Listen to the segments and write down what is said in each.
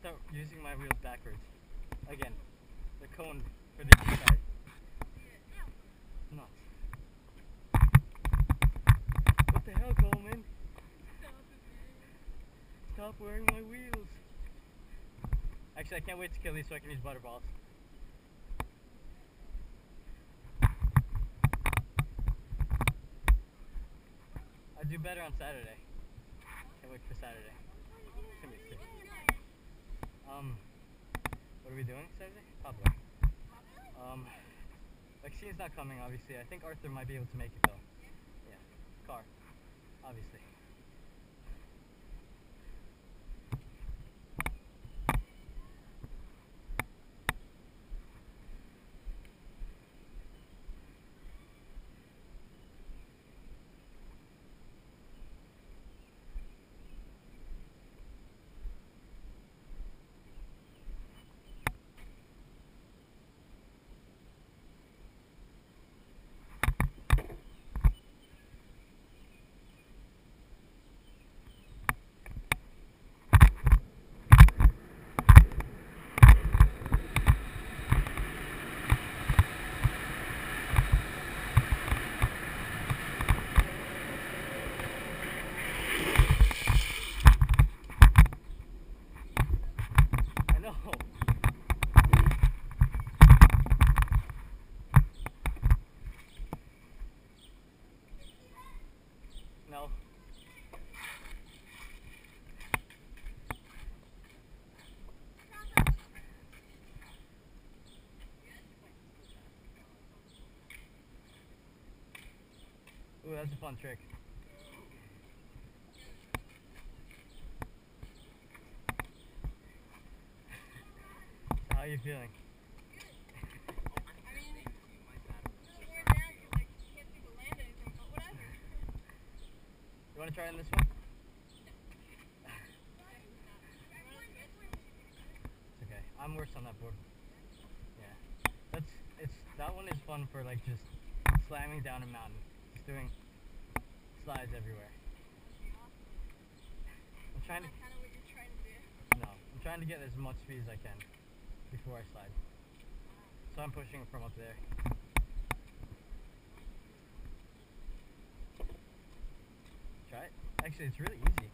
start using my wheels backwards. Again, the cone for the D side. Nuts. What the hell, Coleman? Stop wearing my wheels. Actually, I can't wait to kill these so I can use butterballs. I'll do better on Saturday. Can't wait for Saturday. It's gonna be sick. What are we doing Saturday? Pablo. Vaccination's not coming, obviously. I think Arthur might be able to make it though. Yeah. Car. Obviously. No. Ooh, that's a fun trick. So how are you feeling? You want to try on this one? It's okay. I'm worse on that board. Yeah. That one is fun for like just slamming down a mountain. Just doing slides everywhere. I'm trying to No, I'm trying to get as much speed as I can before I slide. So I'm pushing from up there. Try it. Actually, it's really easy.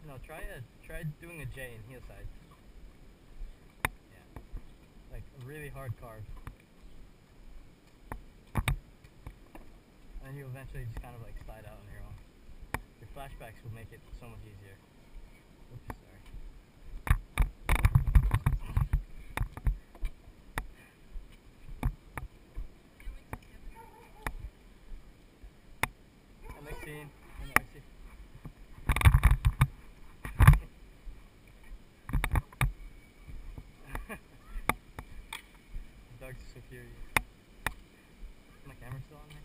No, try doing a J in heel side. Yeah. Like a really hard carve. And then you eventually just kind of like slide out on your own. Your flashbacks will make it so much easier. Oops, sorry. Maxine, I know, I see. The dog's so curious. Is my camera still on there?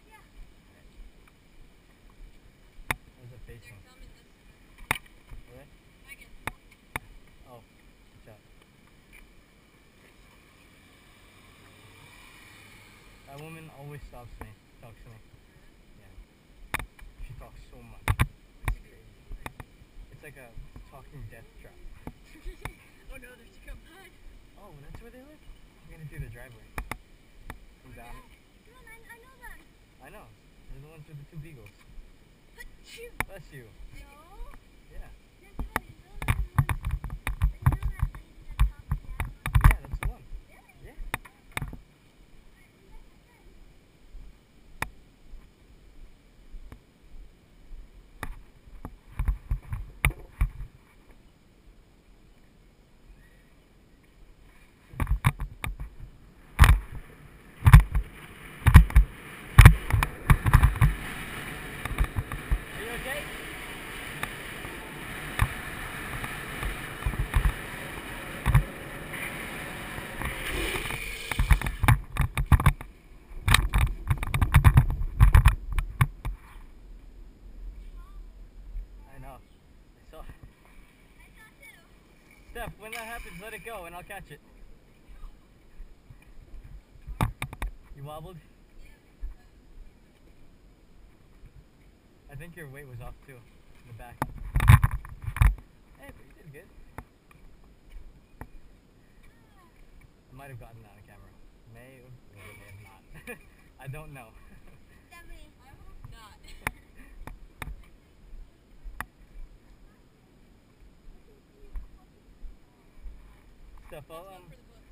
Yeah. Alright. Where's it facing? Where? Oh, good job. That woman always talks to me. She talks so much. It's crazy. It's like a talking death trap. Oh no, there's a come back. Oh, that's where they live? I'm gonna do the driveway. Come down. Come on, I know them. I know. They're the ones with the two beagles. Achoo. Bless you. No. Yeah. Yeah, good. You know that talk to Yeah, that's the one. Really? Yeah. Are you okay? I know. I saw. Steph, when that happens, let it go and I'll catch it. You wobbled? I think your weight was off too. in the back. Hey, but you did good. I might have gotten that on camera. May or may have not. I don't know. Definitely. I hope not. Steph, Let's go for the books.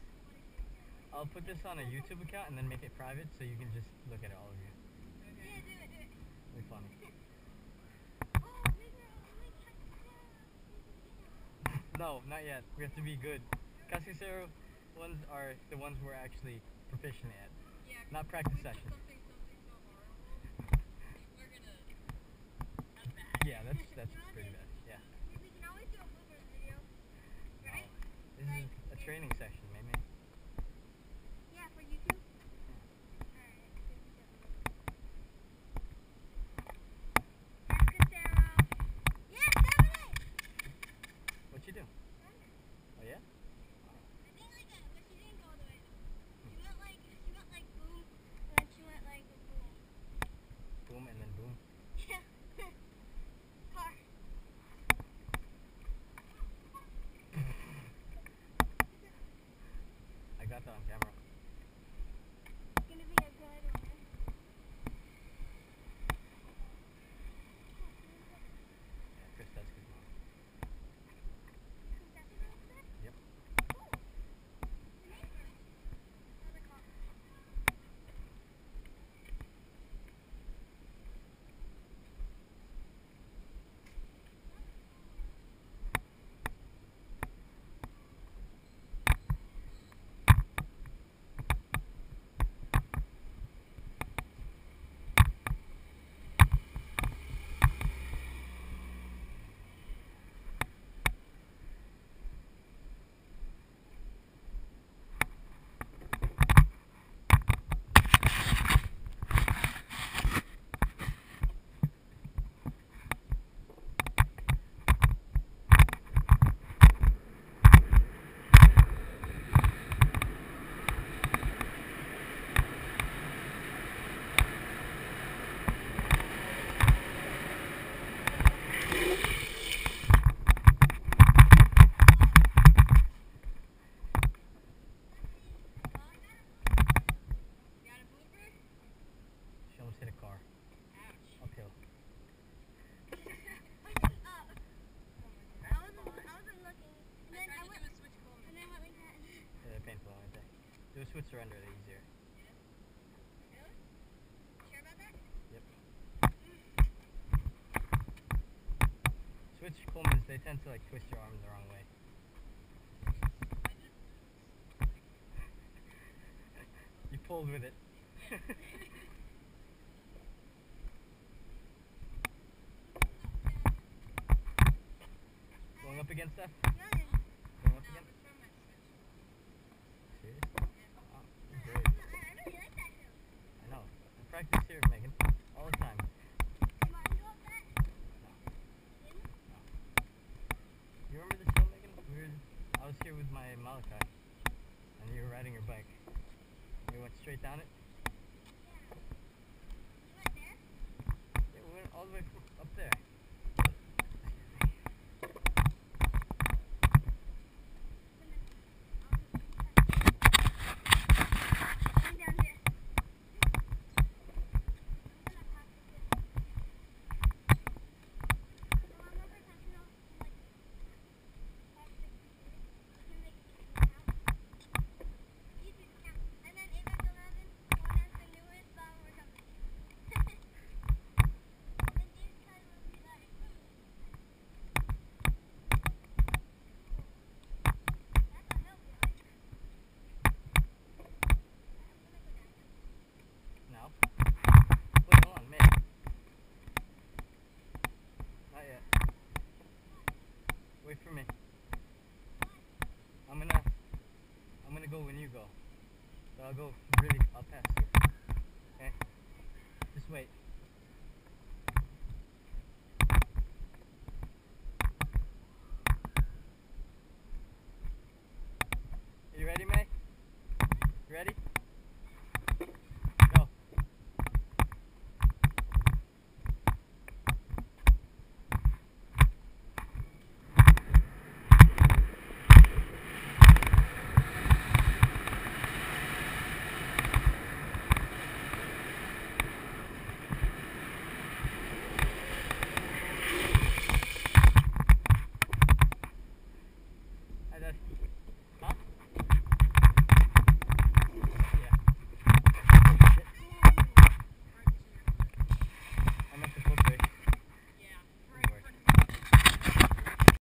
I'll put this on a YouTube account and then make it private so you can just look at it, all of you. Yeah, do it, do it. It'll be funny. Oh, we were only No, not yet. We have to be good. Casicero ones are the ones we're actually proficient at. Yeah, Not practice we did session. something so horrible. We're gonna have bad. Yeah, that's pretty bad. Yeah. We can always do a bloopers video, right? This is a training session, maybe. Yeah, for YouTube. Alright, good to go. Casicero. Yeah, 78! What you do? Oh yeah? I think like that, but she didn't go all the way. She went like boom, and then she went like boom. Boom and then boom. Yeah. Car. I got that on camera. It's gonna be a good one. Yeah, Chris, that's good. Yep. Cool. Another car. Got a blooper? She almost hit a car. Ouch. Uphill. I wasn't looking. And I then I tried to went, do a switch Coleman. and then went like that. Yeah, they're painful, aren't they? Do a switch surrender, they're easier. Really? Sure about that? Yep. Switch Coleman's, they tend to like twist your arm the wrong way. You pulled with it. Going up against Steph? Yeah. Going up No, again? it's from my switch. Serious? Oh, you're I great. really like that hill. I know. I practice here, Megan. All the time. Did Martin go up that? Didn't? You remember this hill, Megan? I was here with my Malachi, and you were riding your bike. We went straight down it. Yeah. You went there? Yeah, we went all the way up there. I'm down here. I'm gonna practice it. So I'm more professional, like 5, 6 years. I can make it count. Easy to count. And then Apex 11, one has the newest song or something. And these guys will be like, that's a hill behind. I'm gonna go down here. Now? Wait, hold on, Meg. Not yet. Wait for me. I'm gonna go when you go. So I'll pass you. Okay? Just wait.